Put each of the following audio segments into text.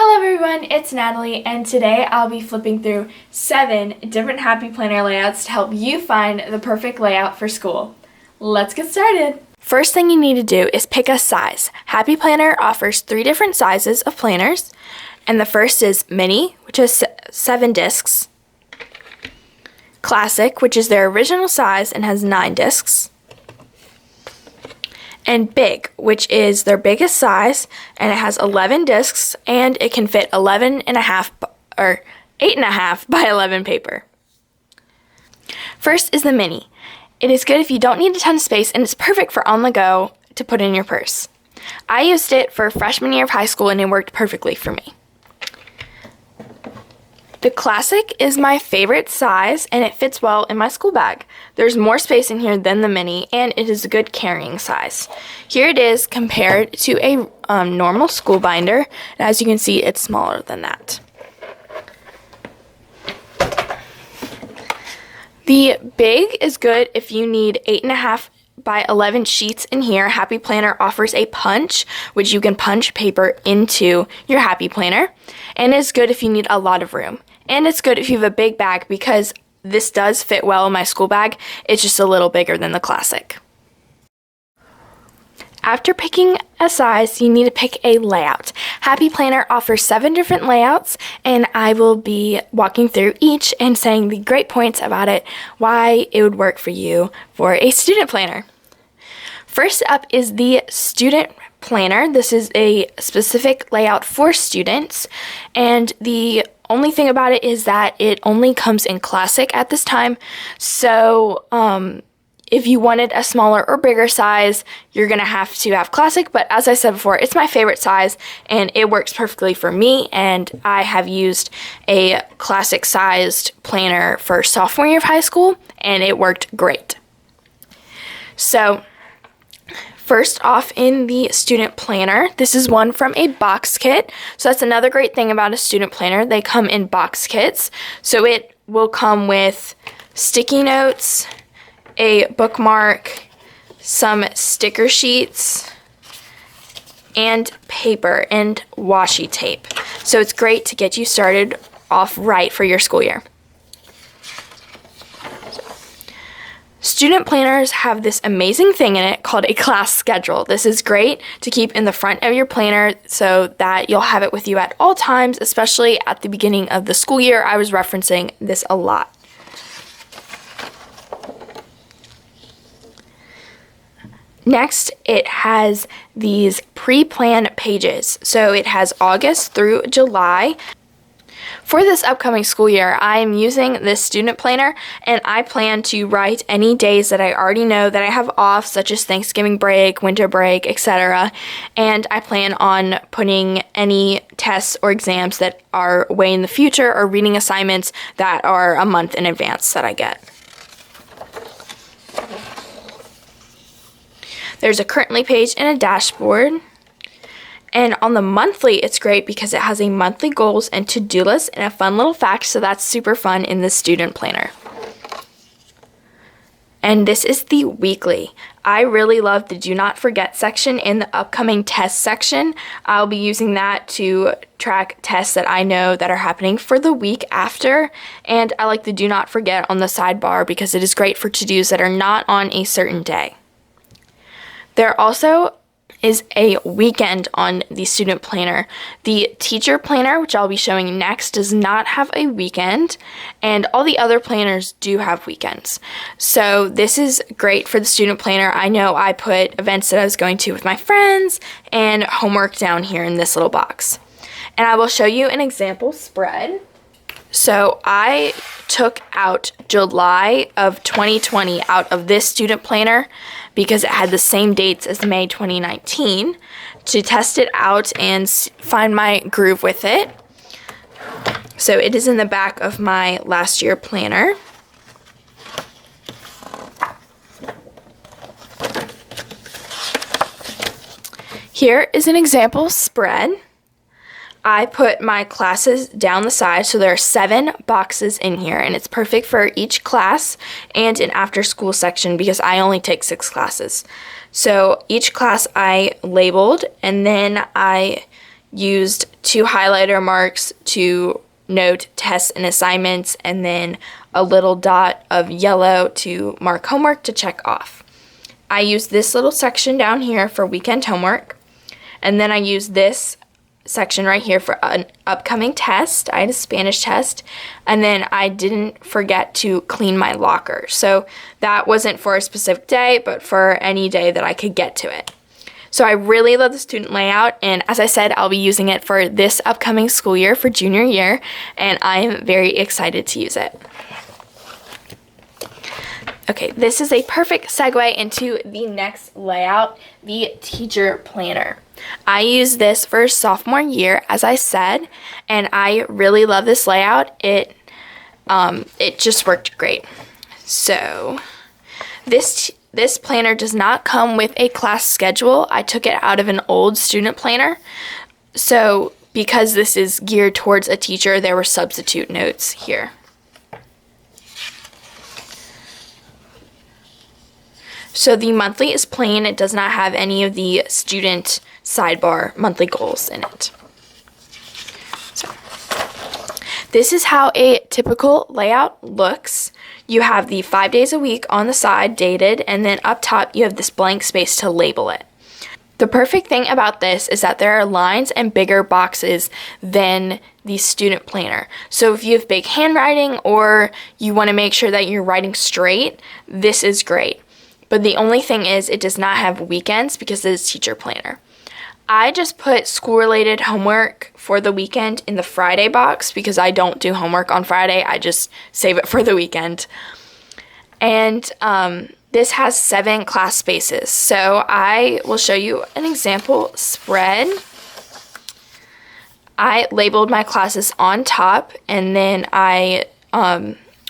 Hello everyone, it's Natalie, and today I'll be flipping through 7 different Happy Planner layouts to help you find the perfect layout for school. Let's get started! First thing you need to do is pick a size. Happy Planner offers 3 different sizes of planners, and the first is Mini, which has 7 discs, Classic, which is their original size and has 9 discs, and Big, which is their biggest size, and it has 11 discs, and it can fit 11.5 or 8.5 by 11 paper. First is the Mini. It is good if you don't need a ton of space, and it's perfect for on the go to put in your purse. I used it for freshman year of high school, and it worked perfectly for me. The Classic is my favorite size, and it fits well in my school bag. There's more space in here than the Mini, and it is a good carrying size. Here it is compared to a normal school binder, and as you can see, it's smaller than that. The Big is good if you need 8.5 by 11 sheets in here. Happy Planner offers a punch, which you can punch paper into your Happy Planner, and it's good if you need a lot of room. And it's good if you have a big bag because this does fit well in my school bag. It's just a little bigger than the Classic. After picking a size, you need to pick a layout. Happy Planner offers 7 different layouts, and I will be walking through each and saying the great points about it, why it would work for you for a student planner. First up is the Student Planner. This is a specific layout for students, and the only thing about it is that it only comes in Classic at this time, so if you wanted a smaller or bigger size, you're going to have Classic, but as I said before, it's my favorite size, and it works perfectly for me, and I have used a Classic-sized planner for sophomore year of high school, and it worked great. So, first off in the Student Planner, this is one from a box kit. So that's another great thing about a student planner. They come in box kits. So it will come with sticky notes, a bookmark, some sticker sheets, and paper and washi tape. So it's great to get you started off right for your school year. Student planners have this amazing thing in it called a class schedule. This is great to keep in the front of your planner so that you'll have it with you at all times, especially at the beginning of the school year. I was referencing this a lot. Next, it has these pre-planned pages. So it has August through July. For this upcoming school year, I am using this student planner, and I plan to write any days that I already know that I have off, such as Thanksgiving break, winter break, etc. And I plan on putting any tests or exams that are way in the future or reading assignments that are a month in advance that I get. There's a currently page and a dashboard. And on the monthly, it's great because it has a monthly goals and to-do list and a fun little fact, so that's super fun in the student planner. And this is the weekly. I really love the do not forget section in the upcoming test section. I'll be using that to track tests that I know that are happening for the week after. And I like the do not forget on the sidebar because it is great for to-dos that are not on a certain day. There also is a weekend on the student planner. The teacher planner, which I'll be showing next, does not have a weekend, and all the other planners do have weekends. So this is great for the student planner. I know I put events that I was going to with my friends and homework down here in this little box. And I will show you an example spread. So I took out July of 2020 out of this student planner because it had the same dates as May 2019 to test it out and find my groove with it. So it is in the back of my last year planner. Here is an example spread. I put my classes down the side, so there are 7 boxes in here, and it's perfect for each class and an after-school section because I only take 6 classes. So each class I labeled, and then I used 2 highlighter marks to note tests and assignments, and then a little dot of yellow to mark homework to check off. I used this little section down here for weekend homework, and then I used this section right here for an upcoming test. I had a Spanish test, and then I didn't forget to clean my locker. So that wasn't for a specific day, but for any day that I could get to it. So I really love the student layout, and as I said, I'll be using it for this upcoming school year for junior year, and I'm very excited to use it. Okay, this is a perfect segue into the next layout, the teacher planner. I used this for sophomore year, as I said, and I really love this layout. It just worked great. So this planner does not come with a class schedule. I took it out of an old student planner. So because this is geared towards a teacher, there were substitute notes here. So the monthly is plain. It does not have any of the student sidebar monthly goals in it. So this is how a typical layout looks. You have the 5 days a week on the side dated, and then up top you have this blank space to label it. The perfect thing about this is that there are lines and bigger boxes than the student planner. So if you have big handwriting or you want to make sure that you're writing straight, this is great. But the only thing is it does not have weekends because it is teacher planner. I just put school-related homework for the weekend in the Friday box because I don't do homework on Friday. I just save it for the weekend. And this has 7 class spaces. So I will show you an example spread. I labeled my classes on top, and then I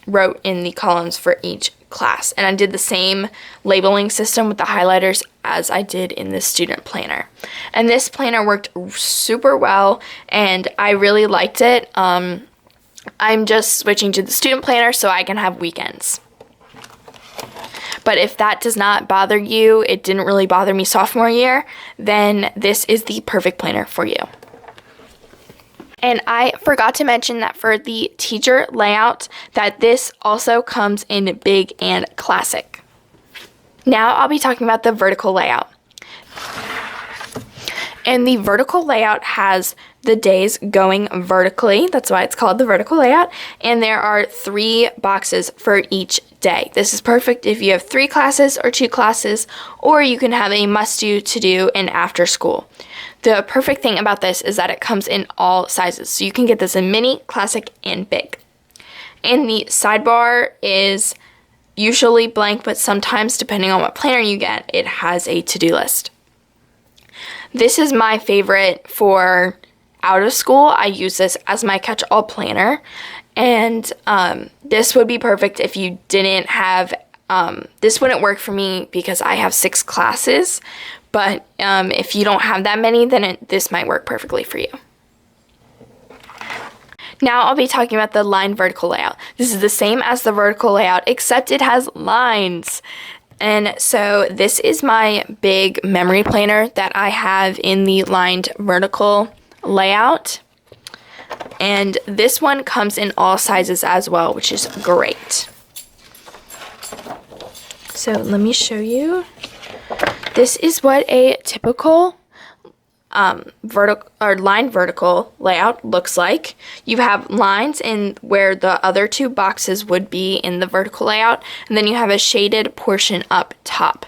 wrote in the columns for each class, and I did the same labeling system with the highlighters as I did in the student planner. And this planner worked super well, and I really liked it. I'm just switching to the student planner so I can have weekends. But if that does not bother you, it didn't really bother me sophomore year, then this is the perfect planner for you. And I forgot to mention that for the teacher layout, that this also comes in big and classic. Now I'll be talking about the vertical layout. And the vertical layout has the days going vertically. That's why it's called the vertical layout. And there are 3 boxes for each day. This is perfect if you have 3 classes or 2 classes, or you can have a must-do, to-do, and after school. The perfect thing about this is that it comes in all sizes. So you can get this in mini, classic, and big. And the sidebar is usually blank, but sometimes, depending on what planner you get, it has a to-do list. This is my favorite for out of school. I use this as my catch-all planner. And this would be perfect if you didn't have, this wouldn't work for me because I have 6 classes. But if you don't have that many, then this might work perfectly for you. Now I'll be talking about the line vertical layout. This is the same as the vertical layout, except it has lines. And so this is my big memory planner that I have in the lined vertical layout. And this one comes in all sizes as well, which is great. So let me show you. This is what a typical vertical or line vertical layout looks like. You have lines in where the other 2 boxes would be in the vertical layout, and then you have a shaded portion up top.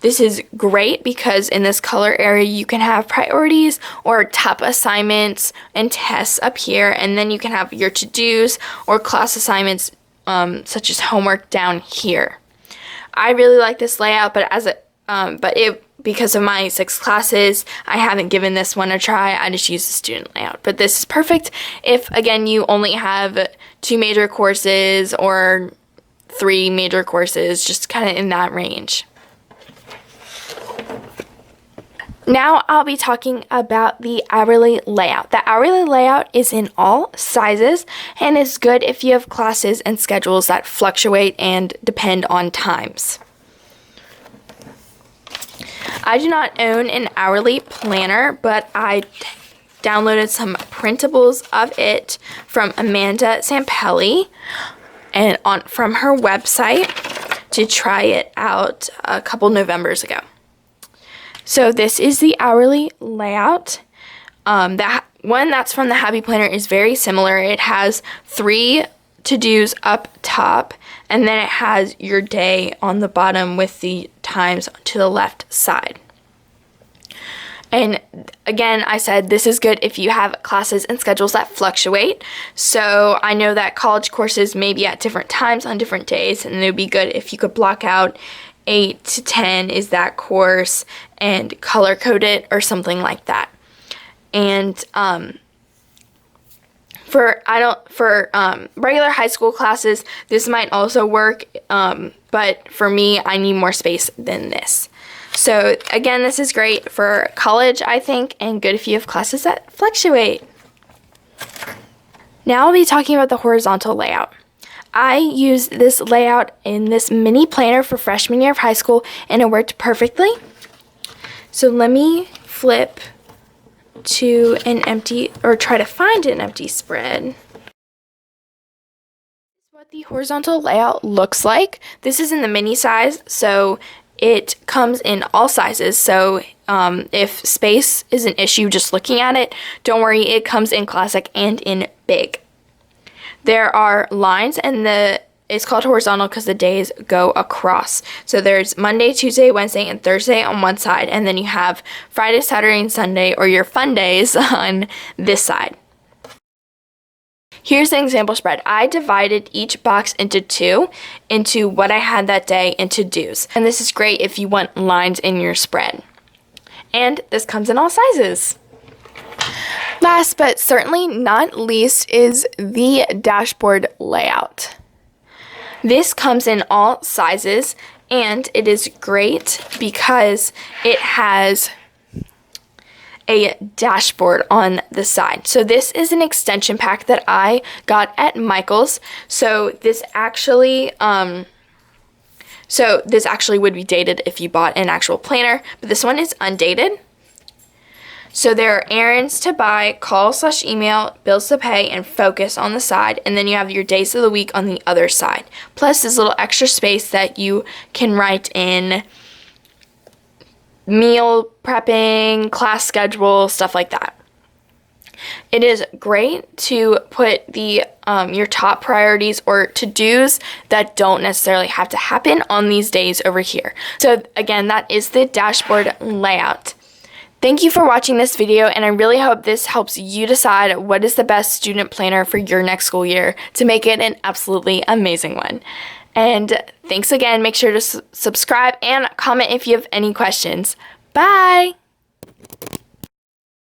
This is great because in this color area you can have priorities or top assignments and tests up here, and then you can have your to-dos or class assignments such as homework down here. I really like this layout, but because of my 6 classes, I haven't given this one a try. I just use the student layout. But this is perfect if, again, you only have 2 major courses or 3 major courses, just kind of in that range. Now I'll be talking about the hourly layout. The hourly layout is in all sizes and is good if you have classes and schedules that fluctuate and depend on times. I do not own an hourly planner, but I downloaded some printables of it from Amanda Zampelli and from her website to try it out a couple Novembers ago. So this is the hourly layout. That one that's from the Happy Planner is very similar. It has 3 to-dos up top, and then it has your day on the bottom with the times to the left side. And again, I said this is good if you have classes and schedules that fluctuate. So I know that college courses may be at different times on different days, and it would be good if you could block out 8 to 10 is that course and color code it or something like that. And for regular high school classes, this might also work, but for me, I need more space than this. So again, this is great for college, I think, and good if you have classes that fluctuate. Now I'll be talking about the horizontal layout. I used this layout in this mini planner for freshman year of high school, and it worked perfectly. So let me flip to an empty, or try to find an empty spread. This is what the horizontal layout looks like. This is in the mini size, so it comes in all sizes. So if space is an issue just looking at it, don't worry, it comes in classic and in big. There are lines, and it's called horizontal because the days go across. So there's Monday, Tuesday, Wednesday, and Thursday on one side, and then you have Friday, Saturday, and Sunday, or your fun days, on this side. Here's an example spread. I divided each box into 2, into what I had that day and to-dos. And this is great if you want lines in your spread. And this comes in all sizes. Last but certainly not least is the dashboard layout. This comes in all sizes, and it is great because it has a dashboard on the side. So this is an extension pack that I got at Michael's. So this actually would be dated if you bought an actual planner, but this one is undated. So there are errands to buy, call/email, bills to pay, and focus on the side, and then you have your days of the week on the other side. Plus this little extra space that you can write in meal prepping, class schedule, stuff like that. It is great to put the your top priorities or to-dos that don't necessarily have to happen on these days over here. So again, that is the dashboard layout. Thank you for watching this video, and I really hope this helps you decide what is the best student planner for your next school year to make it an absolutely amazing one. And thanks again. Make sure to subscribe and comment if you have any questions. Bye!